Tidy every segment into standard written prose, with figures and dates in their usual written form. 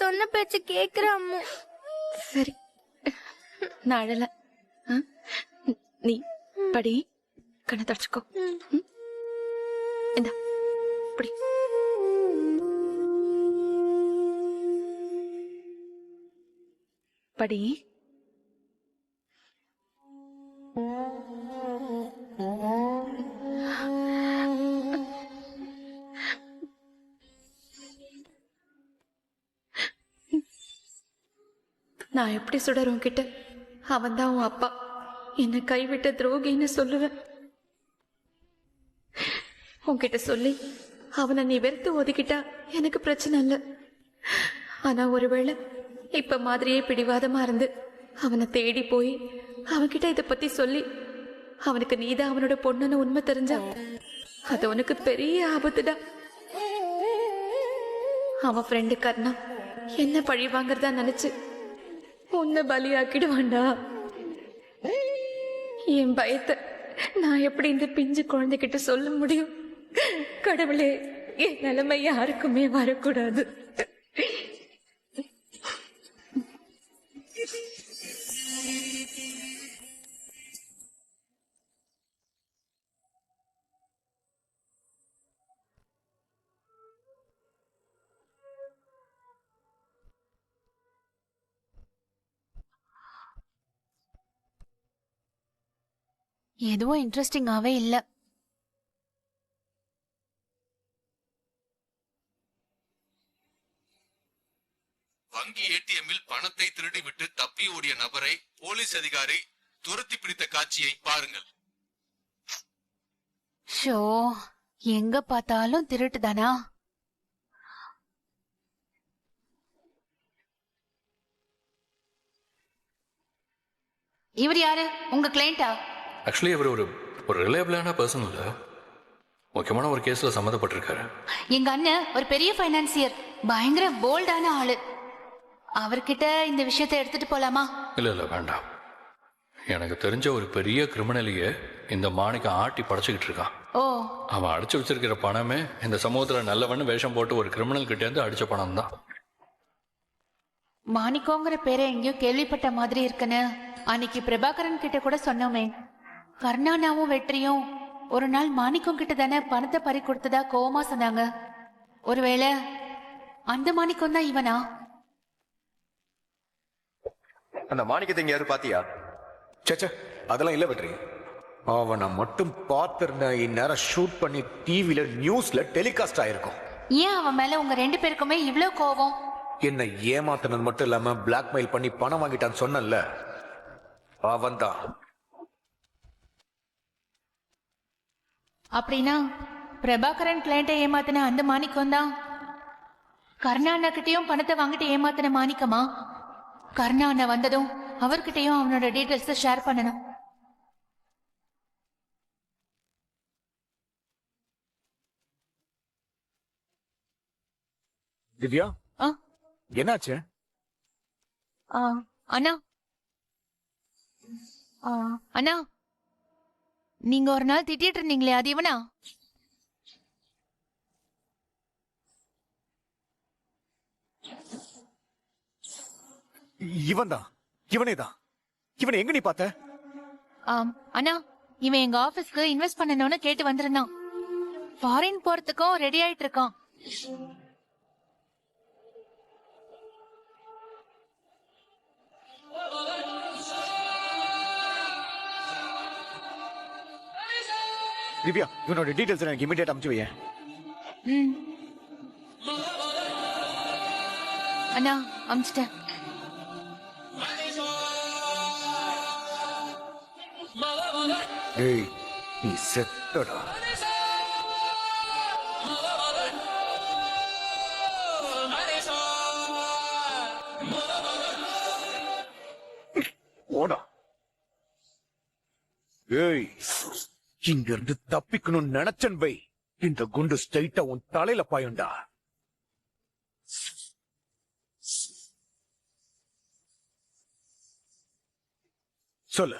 சொன்ன பேச்சு கேக்குற அம்மு. சரி, நான் அழல. நீ படி, கண்ணை தொடச்சுக்கோ. இந்தா படி. படி. நான் எப்படி சுடர் உன்கிட்ட அவன் தான் உன் அப்பா என்ன கைவிட்ட துரோகின்னு சொல்லுவேன். உன்கிட்ட சொல்லி அவனை நீ வெறுத்து ஒதுக்கிட்டா எனக்கு பிரச்சனை இல்லை. ஆனா ஒருவேளை இப்ப மாதிரியே பிடிவாதமா இருந்து அவனை தேடி போய் அவன்கிட்ட இதை பத்தி சொல்லி அவனுக்கு நீதான் அவனோட பொண்ணுன்னு உண்மை தெரிஞ்சா அது உனக்கு பெரிய ஆபத்துடா. அவன் ஃப்ரெண்டு கர்ணா என்ன பழி வாங்கறதா நினைச்சு உன்னை பலியாக்கிடுவான்டா. என் பயத்தை நான் எப்படி இந்த பிஞ்சு குழந்தைகிட்ட சொல்ல முடியும்? கடவுளே, என் நிலைமை யாருக்குமே வரக்கூடாது. எதுவும் இன்ட்ரெஸ்டிங்காவே இல்ல. வங்கி ஏடிஎம்மில் பணத்தை திருடிவிட்டு தப்பி ஓடிய நபரை போலீஸ் அதிகாரி துரத்தி பிடித்த காட்சியை பாருங்கள். ஷோ, எங்க பார்த்தாலும் திருட்டுதானா? இவர் யாரு? உங்க கிளையண்டா? ஆக்சுவலி அவர் ஒரு ரிலையபிளான பர்சன் இல்ல, முக்கியமான ஒரு கேஸ்ல சம்மந்தப்பட்டிருக்காரு. எங்க அண்ணன் ஒரு பெரிய பைனான்சியர், பயங்கர போல்டான ஆளு. அவர்கிட்ட இந்த விஷயத்தை எடுத்துட்டு போலாமா? இல்ல வேண்டாம். எனக்கு தெரிஞ்ச ஒரு பெரிய கிரிமினலிய இந்த மாணிக்க ஆட்டி படைச்சுக்கிட்டு இருக்கான். ஓ, அவன் அடிச்சு வச்சிருக்கிற பணமே இந்த சமூகத்துல நல்லவன்னு வேஷம் போட்டு ஒரு கிரிமினல் கிட்ட இருந்து அடிச்ச பணம் தான். மாணிக்கோங்கிற பேரை எங்கேயோ கேள்விப்பட்ட மாதிரி இருக்குன்னு அன்னைக்கு பிரபாகரன் கிட்ட கூட சொன்னோமே. கர்ணானாவும் வெற்றியும் ஒரு நாள் மாணிக்கம் கிட்ட தானே பணத்தை பறி கொடுத்ததா கோவமா சொன்னாங்க. ஒருவேளை அந்த மாணிக்கம் தான் இவனா? அந்த மாணிக்கத்தை இங்க யாரும் பாத்தியா? சேச்சே, அதெல்லாம் இல்ல வெற்றி. அவனை மட்டும் பார்த்திருந்தா இந்நேரம் ஷூட் பண்ணி டிவில நியூஸ்ல டெலிகாஸ்ட் ஆயிருக்கும். ஏன் அவன் மேல உங்க ரெண்டு பேருக்குமே இவ்ளோ கோவம்? என்ன ஏமாத்தினது மட்டும் இல்லாம பிளாக்மெயில் பண்ணி பணம் வாங்கிட்டான்னு சொன்னல, அவன் தான். அப்படின்னா பிரபாகரன் கிளையண்ட்டை ஏமாத்தின அந்த மாணிக்கம் தான் கர்ணா அண்ணா கிட்டயும் பணத்தை வாங்கிட்டு ஏமாத்தின மாணிக்கமா? கர்ணா அண்ணா வந்ததும் அவர்கிட்டயும் அவனோட டீடைல்ஸ் ஷேர் பண்ணணும். திவ்யா, என்னாச்சு? அண்ணா அண்ணா, நீங்க ஒரு நாள் திட்டிட்டு இருந்தீங்களே, அது இவனா? இவன்தான், இவனேதான். இவனை எங்க நீ பார்த்த? அண்ணா, இவன் எங்க ஆபீஸ்க்கு இன்வெஸ்ட் பண்ணணும்னு கேட்டு வந்திருந்தான். ஃபாரின் போறதுக்கும் ரெடி ஆயிட்டு இருக்கான். திவ்யா, இவனோட டீடைல்ஸ் எனக்கு இமிடியேட் அனுப்பிச்சு வையேன். அண்ணா, அனுப்பிச்சிட்டேன். ஏய், நீ செத்தடா. ஓடா. ஏய், இங்க இருந்து தப்பிக்கணும் நினைச்சன் வை, இந்த குண்டு ஸ்ட்ரைட்டா உன் தலையில பாயுண்டா. சொல்லு,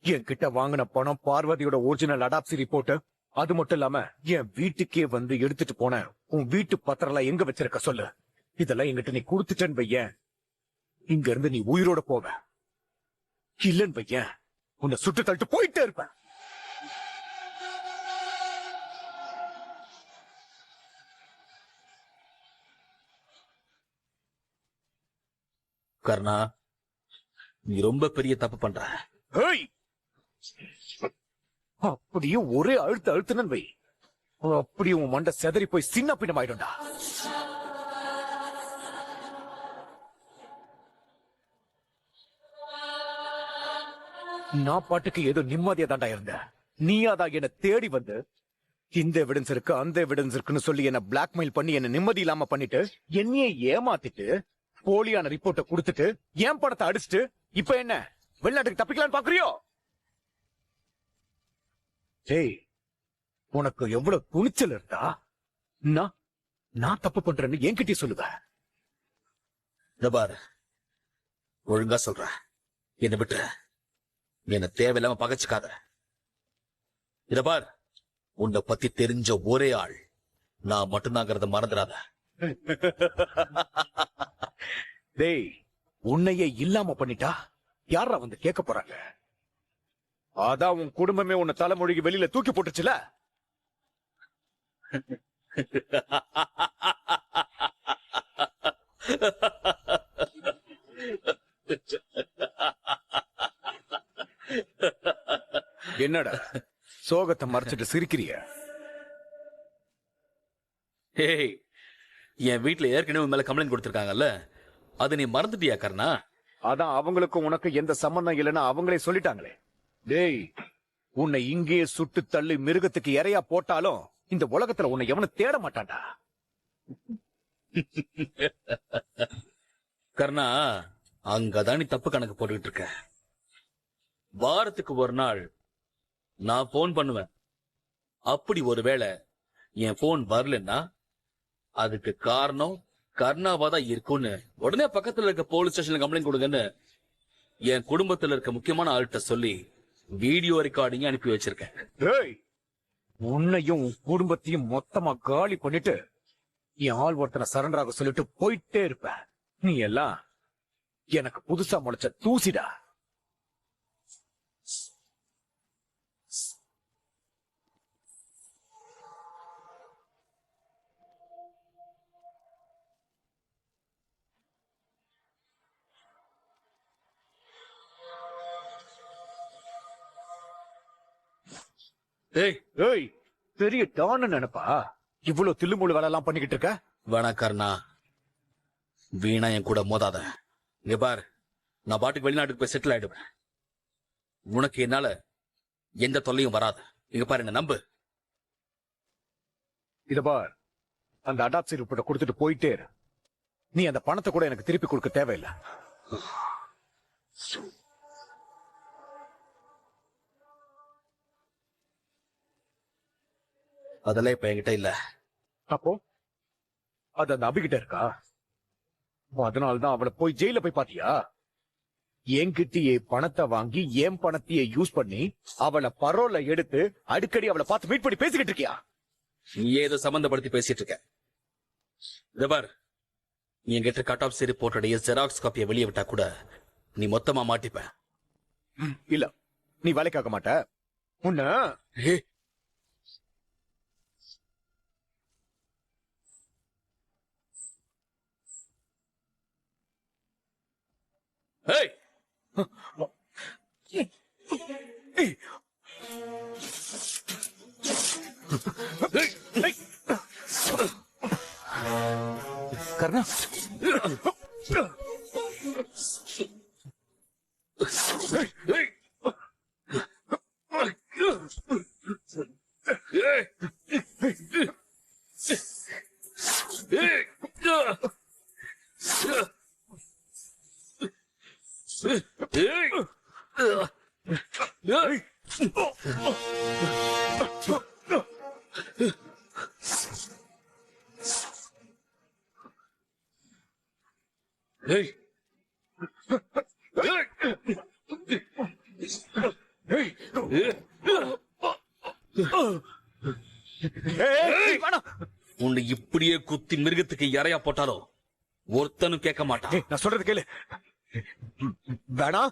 என்கிட்ட வாங்கின பணம் பார்வதியோட ஒரிஜினல் அடாப்சி ரிப்போர்ட், அது மட்டும் இல்லாம என் வீட்டுக்கே வந்து எடுத்துட்டு போன உன் வீட்டு பத்திரம் எங்க வச்சிருக்க சொல்லு. இதெல்லாம் என்கிட்ட நீ கொடுத்துட்டேன்னு வையேன், இங்க இருந்து நீ உயிரோட போவ. இல்லன்னு வையேன், உன்னை சுட்டு தள்ளிட்டு போயிட்டே இருப்பேன். கர்ணா, நீ ரொம்ப பெரிய தப்பு பண்ற. ஏய்! அப்படியே ஒரே அழுத்தன்னு வை, அப்படியே உன் மண்டை செதறி போய் சின்ன பின்னம் ஆயிடும்டா. நான் பாட்டுக்கு ஏதோ நிம்மதியா தாண்டா இருந்தேன். நீயாதான் என்ன தேடி வந்து இந்த எவிடன்ஸ் இருக்கு அந்த எவிடன்ஸ் இருக்குன்னு சொல்லி என்ன பிளாக்மெயில் பண்ணி என்ன நிம்மதி இல்லாம பண்ணிட்டு என்னையே ஏமாத்திட்டு போலியான ரிப்போர்ட்டை கொடுத்துட்டு என் படத்தை அடிச்சுட்டு இப்ப என்ன வெளிநாட்டுக்கு தப்பிக்கலான்னு பாக்குறியோ? டேய், உனக்கு எவ்வளவு துணிச்சல் இருந்தா நான் தப்பு பண்றேன்னு என்கிட்டயே சொல்லுவேன். இந்த பாரு, ஒழுங்கா சொல்ற, என்ன விட்டு என்ன தேவையில்லாம பகைச்சுக்காத. இத பார், உன்னை பத்தி தெரிஞ்ச ஒரே ஆள் நான் மட்டும்தாங்கிறத மறந்துடாத. டேய், உன்னையே இல்லாம பண்ணிட்டா யாரா வந்து கேட்க போறாங்க? அதான் உன் குடும்பமே உன்னை தலைமொழிக்கு வெளியில தூக்கி போட்டுச்சுல. என்னடா சோகத்தை மறைச்சிட்டு சிரிக்கிறிய? ஏய், என் வீட்டுல ஏற்கனவே உன் மேல கம்ப்ளைண்ட் கொடுத்திருக்காங்கல்ல, அது நீ மறந்துட்டியா கர்ணா? அதான் அவங்களுக்கும் உனக்கு எந்த சம்பந்தம் இல்லைன்னு அவங்களே சொல்லிட்டாங்களே. டேய், உன்னை இங்கேயே சுட்டு தள்ளி மிருகத்துக்கு இரையா போட்டாலும் இந்த உலகத்துல உன்னை எவனும் தேட மாட்டான்டா. கர்ணா, அங்கதான் நீ தப்பு கணக்கு போட்டுக்கிட்டு இருக்க. வாரத்துக்கு ஒரு நாள் நான் போன் பண்ணுவேன். அப்படி ஒருவேளை என் போன் வரலன்னா அதுக்கு காரணம் கர்ணாவா தான் இருக்கும்னு உடனே பக்கத்துல இருக்க போலீஸ் ஸ்டேஷன்ல கம்ப்ளைண்ட் கொடுங்கன்னு என் குடும்பத்துல இருக்க முக்கியமான ஆள்கிட்ட சொல்லி வீடியோ ரெக்கார்டிங் அனுப்பி வச்சிருக்கேன். டேய், உன்னையும் உன் குடும்பத்தையும் மொத்தமா காலி பண்ணிட்டு என் ஆள் ஒருத்தனை சரண்டராக சொல்லிட்டு போயிட்டே இருப்ப. நீ எல்லாம் எனக்கு புதுசா முளைச்ச தூசிடா. ஏய், ஏய், பெரிய டான்னு நினைப்பா இவ்வளவு தில்லுமுள்ளு வேலை எல்லாம் பண்ணிக்கிட்டு இருக்க? வேணா கர்ணா, வீணா என் கூட மோதாத. இங்க பாரு, நான் பாட்டுக்கு வெளிநாட்டுக்கு போய் செட்டில் ஆயிடுவேன். உனக்கு என்னால எந்த தொல்லையும் வராது. இங்க பாரு, என்ன நம்பு. இத பார், அந்த அடாப்சி ரிப்போர்ட்டை கொடுத்துட்டு போயிட்டே இரு. நீ அந்த பணத்தை கூட எனக்கு திருப்பி கொடுக்க தேவையில்லை. அதெல்லாம் இப்ப என்கிட்ட இல்ல. அப்போ அது அந்த அபிகிட்ட இருக்கா? அதனால்தான் அவளை போய் ஜெயில போய் பாத்தியா? என்கிட்டயே பணத்தை வாங்கி என் பணத்தையே யூஸ் பண்ணி அவளை பரோல எடுத்து அடிக்கடி அவளை பார்த்து மீட் பண்ணி பேசிக்கிட்டு இருக்கியா? நீ ஏதோ சம்பந்தப்படுத்தி பேசிட்டு இருக்க. இத பார், நீ என்கிட்ட கட் ஆஃப் ரிப்போர்ட்டோடைய ஜெராக்ஸ் காப்பியை வெளியே விட்டா கூட நீ மொத்தமா மாட்டிப்ப. இல்ல, நீ வேலைக்காக மாட்ட. உன்ன ஏய், ஏய், கர்ணா, ஏய், உன்னை இப்படியே குத்தி மிருகத்துக்கு இரையா போட்டாலும் ஒருத்தனும் கேட்க மாட்டான். ஏய், நான் சொல்றது கேளு. வேணா.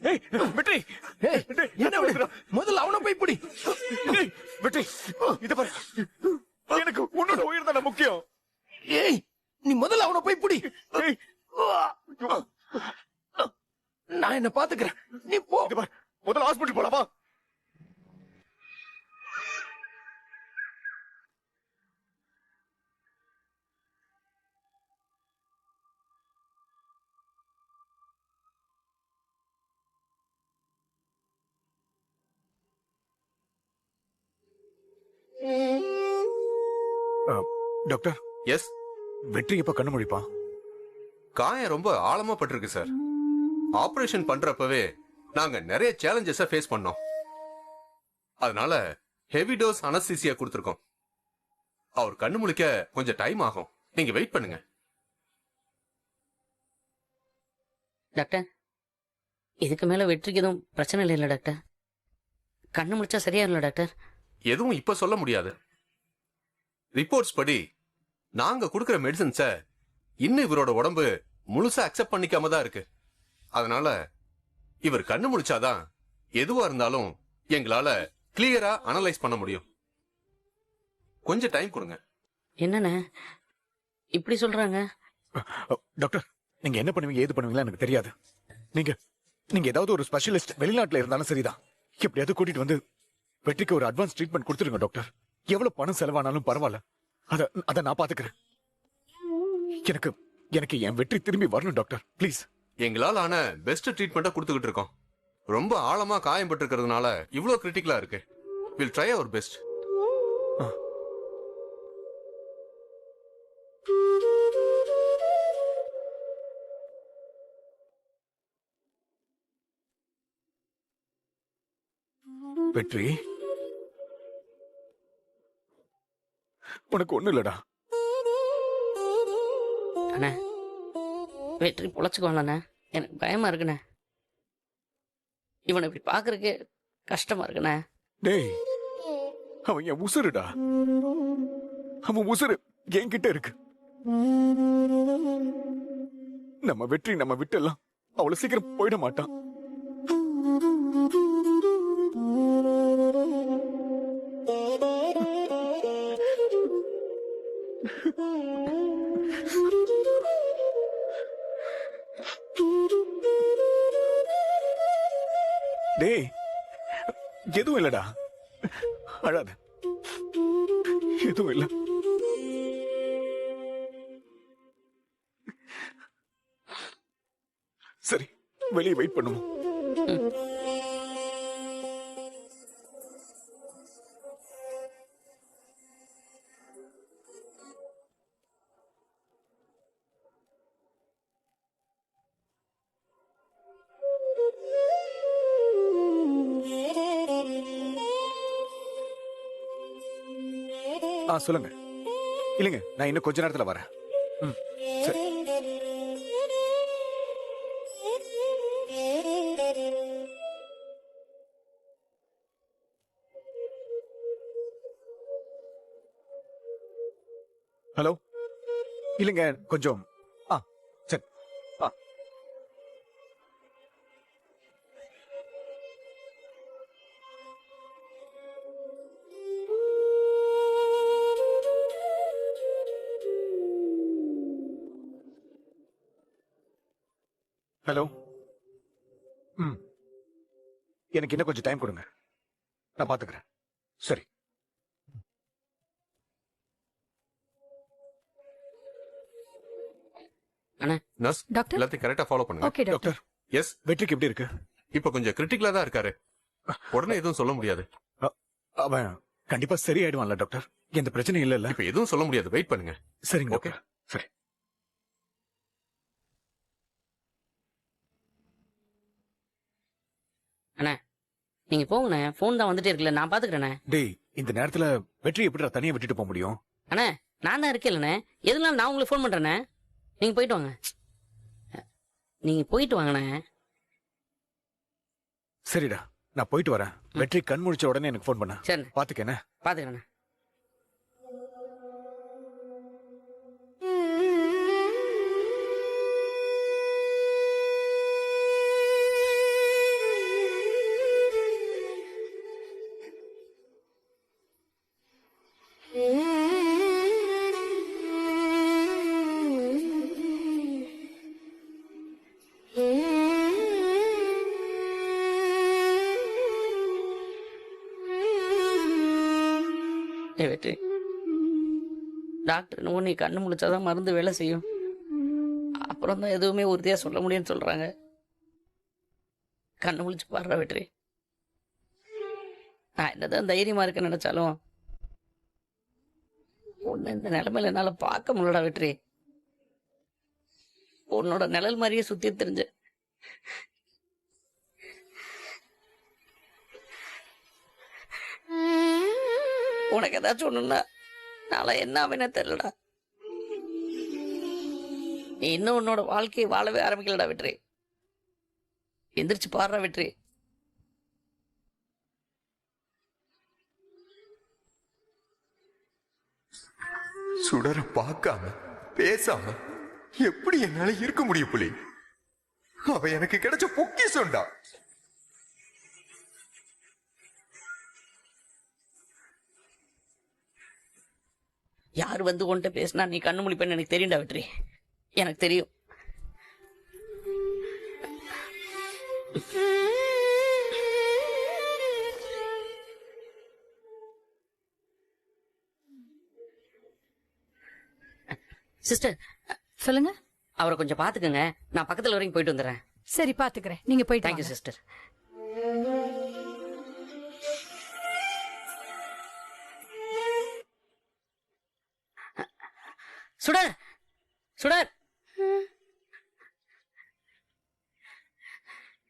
ஏய், வெற்றி. என்ன விடுற? முதல்ல அவனை போய் பிடி. ஏய், வெற்றி, இத பாரு. எனக்கு உன்னோட உயிர் தானே முக்கியம். ஏய், நீ முதல்ல அவனை போய் பிடி. ஏய், நான் என்ன பாத்துக்கிறேன், நீ போ. இத பாரு, முதல்ல ஹாஸ்பிடல் போலாமா? டாக்டர், எஸ், வெற்றி எப்ப கண்ணு முழிப்பான்? காயம் ரொம்ப ஆழமா பட்டிருக்கு சார். ஆபரேஷன் பண்றப்பவே நாங்க நிறைய சேலஞ்சஸ ஃபேஸ் பண்ணோம். அதனால ஹெவி டோஸ் அனஸ்தீசியா கொடுத்திருக்கோம். அவர் கண்ணு முழிக்க கொஞ்சம் டைம் ஆகும். நீங்க வெயிட் பண்ணுங்க. டாக்டர், இதுக்கு மேல வெற்றிக்கு எதுவும் பிரச்சனை இல்லை டாக்டர்? கண்ணு முடிச்சா சரியாயிரல டாக்டர்? எதுவும் இப்ப சொல்ல முடியாது. ரிப்போர்ட்ஸ் படி நாங்க கொடுக்கிற மெடிசன்ஸ இன்னும் இவரோட உடம்பு முழுசா அக்செப்ட் பண்ணிக்காம தான் இருக்கு. அதனால இவர் கண்ணு முழிச்சாதான் எதுவா இருந்தாலும் எங்களால கிளியரா அனலைஸ் பண்ண முடியும். கொஞ்சம் டைம் கொடுங்க. என்னண்ணே இப்படி சொல்றாங்க? டாக்டர், நீங்க என்ன பண்ணுவீங்க ஏது பண்ணுவீங்களா எனக்கு தெரியாது. நீங்க ஏதாவது ஒரு ஸ்பெஷலிஸ்ட் வெளிநாட்டுல இருந்தாலும் சரிதான், எப்படியாவது கூட்டிட்டு வந்து வெற்றிக்கு ஒரு அட்வான்ஸ் ட்ரீட்மெண்ட் கொடுத்துருங்க டாக்டர். எவ்வளவு பணம் செலவானாலும் பரவாயில்ல, அத நான் பாத்துக்கிறேன். எனக்கு என் வெற்றி திரும்பி வரணும் டாக்டர், ப்ளீஸ். எங்களால் ஆன பெஸ்ட் ட்ரீட்மெண்ட்டா கொடுத்துக்கிட்டு இருக்கோம். ரொம்ப ஆழமா காயம்பட்டு இருக்கிறதுனால இவ்வளவு கிரிட்டிக்கலா இருக்கு. Will try our best. வெற்றி, உனக்கு ஒண்ணு இல்லடா. அண்ணே, வெற்றி பொழைச்சுக்குவாங்கண்ணே. எனக்கு பயமா இருக்குண்ணே. இவனை இப்படி பாக்குறதுக்கு கஷ்டமா இருக்குண்ணே. டேய், அவன் என் உசுருடா. அவன் உசுரு என்கிட்ட இருக்கு. நம்ம வெற்றி நம்ம விட்டெல்லாம் அவ்வளவு சீக்கிரம் போயிட மாட்டான். டேய், எதுவும் இல்லடா, அழாத. எதுவும் இல்ல. சரி, வெளியே வெயிட் பண்ணுவோம். சொல்லுங்க. இல்லைங்க, நான் இன்னும் கொஞ்ச நேரத்துல வரேன். சரி. ஹலோ, இல்லைங்க கொஞ்சம். சரி. ஹலோ. எனக்கு இன்னும் கொஞ்சம் டைம் கொடுங்க, நான் பாத்துக்கிறேன். சரி. Nurse, doctor? எல்லாத்தையும் கரெக்டா ஃபாலோ பண்ணுங்க. Okay doctor. டாக்டர், எஸ், வெற்றிக்கு எப்படி இருக்கு? இப்ப கொஞ்சம் கிரிட்டிக்கலா தான் இருக்காரு. உடனே எதுவும் சொல்ல முடியாது. அவன் கண்டிப்பா சரியாயிடுவான்ல டாக்டர்? எந்த பிரச்சனையும் இல்ல? இப்ப எதுவும் சொல்ல முடியாது. வெயிட் பண்ணுங்க. சரிங்க ஓகே. டாக்டர். சரி. அண்ணே நீங்க போங்கண்ணே, போன் தான் வந்துட்டே இருக்குல்ல, நான் பாத்துக்கிறேண்ணே. டேய் இந்த நேரத்துல வெற்றி எப்படிடா தனியா விட்டுட்டு போக முடியும்? அண்ணே நான் தான் இருக்கேன்லண்ணே, எதுனாலும் நான் உங்களுக்கு ஃபோன் பண்றேண்ணே. நீங்க போயிட்டு வாங்க, நீங்க போயிட்டு வாங்கண்ணே. சரிடா நான் போயிட்டு வரேன். வெற்றி கண் முழிச்ச உடனே எனக்கு ஃபோன் பண்ண. சரிண்ணே, பாத்துக்கண்ணே. பாத்துக்கிறேண்ணே. வெற்றி, டாக்டர் நீ கண்ணு முழிச்சாதான் மருந்து வேலை செய்யும், அப்புறம் தான் எதுவுமே உறுதியா சொல்ல முடியும்னு சொல்றாங்க. கண்ணு முழிச்சு பாடுற வெற்றி. நான் என்னதான் தைரியமா இருக்க நினைச்சாலும் உன்னை இந்த நிலைமையில என்னால பார்க்க முடியலடா வெற்றி. உன்னோட நிழல் மாதிரியே சுத்தி தெரிஞ்ச. உனக்கு ஏதாச்சும் ஒண்ணுன்னா நாளை என்ன ஆவேனே தெரியலடா. நீ இன்னும் உன்னோட வாழ்க்கையை வாழவே ஆரம்பிக்கலடா வெற்றி. எந்திரிச்சு பாடுற வெற்றி. சுடர பார்க்காம பேசாம எப்படி என்னால இருக்க முடியும் புலி? அவ எனக்கு கிடைச்ச பொக்கிஷம்டா. யார் வந்து உன்கிட்ட பேசினா நீ கண்ணு முழிப்பேன்னு எனக்கு தெரியும்டா வெற்றி, எனக்கு தெரியும். சிஸ்டர் சொல்லுங்க. அவரை கொஞ்சம் பாத்துக்கங்க, நான் பக்கத்துல வரைக்கும் போயிட்டு வந்துடுறேன். சரி பாத்துக்கிறேன், நீங்க போயிட்டு தேங்க்யூ வாங்க. சிஸ்டர். சுடர், சுடர்,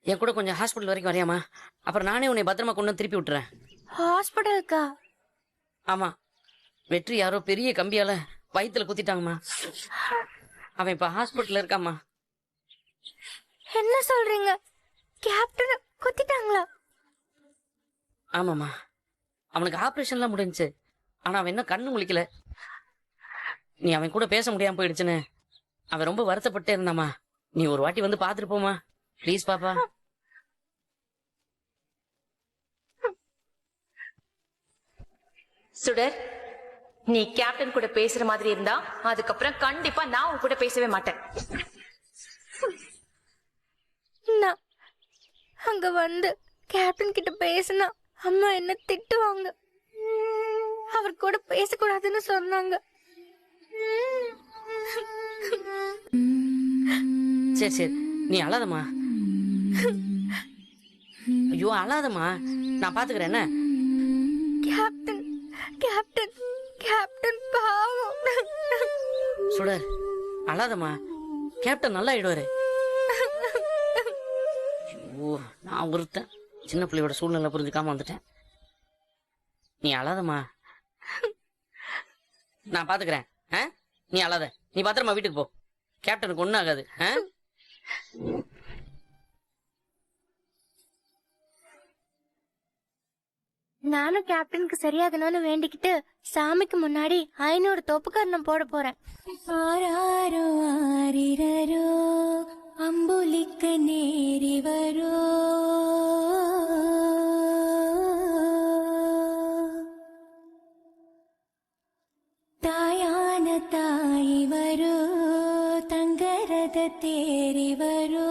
என் கூட கொஞ்சம் ஹாஸ்பிட்டல் வரைக்கும் வரையாமா? அப்புறம் நானே உன்னை பத்திரமா கொண்டு வந்து திருப்பி விட்டுறேன். ஹாஸ்பிடலுக்கா? ஆமா, வெற்றி யாரோ பெரிய கம்பியால வயித்துல குத்திட்டாங்கம்மா. அவன் இப்ப ஹாஸ்பிட்டல்ல இருக்காம்மா. என்ன சொல்றீங்க? கேப்டன் குத்திட்டாங்களா? ஆமாம்மா, அவனுக்கு ஆபரேஷன்லாம் முடிஞ்சுச்சு, ஆனா அவன் இன்னும் கண்ணு முழிக்கல. நீ அவன் கூட பேச முடியாம போயிடுச்சுன்னு அவன் ரொம்ப வருத்தப்பட்டே இருந்தாமா. நீ ஒரு வாட்டி வந்து பாத்துட்டு போமா ப்ளீஸ் பாப்பா. சுடர், நீ கேப்டன் கூட பேசுற மாதிரி இருந்தா அதுக்கப்புறம் கண்டிப்பா நான் உன் கூட பேசவே மாட்டேன். நான் அங்க வந்து கேப்டன் கிட்ட பேசினா அம்மா என்ன திட்டுவாங்க. அவர் கூட பேசக்கூடாதுன்னு சொன்னாங்க. சரி சரி, நீ அழாதம்மா. ஐயோ அழாதம்மா, நான் பாத்துக்கிறேன். என்ன கேப்டன் கேப்டன் கேப்டன் பாவம். சுடர் அழாதம்மா, கேப்டன் நல்லா ஆயிடுவாரு. ஓ நான் ஒருத்தன் சின்ன பிள்ளையோட சூழ்நிலை புரிஞ்சுக்காம வந்துட்டேன். நீ அழாதம்மா, நான் பாத்துக்கிறேன். நீ அழாத, நீ பத்திரமா வீட்டுக்கு போ. கேப்டனுக்கு ஒண்ணும் ஆகாது. நானும் கேப்டனுக்கு சரியாகணும்னு வேண்டிக்கிட்டு சாமிக்கு முன்னாடி 500 தோப்புக்காரணம் போட போறேன். ஆராரோ ஆரிரரோ அம்புலிக்க நேரி வரோ, தாயான தாய் வரோ, தங்கரத தேரி வரோ.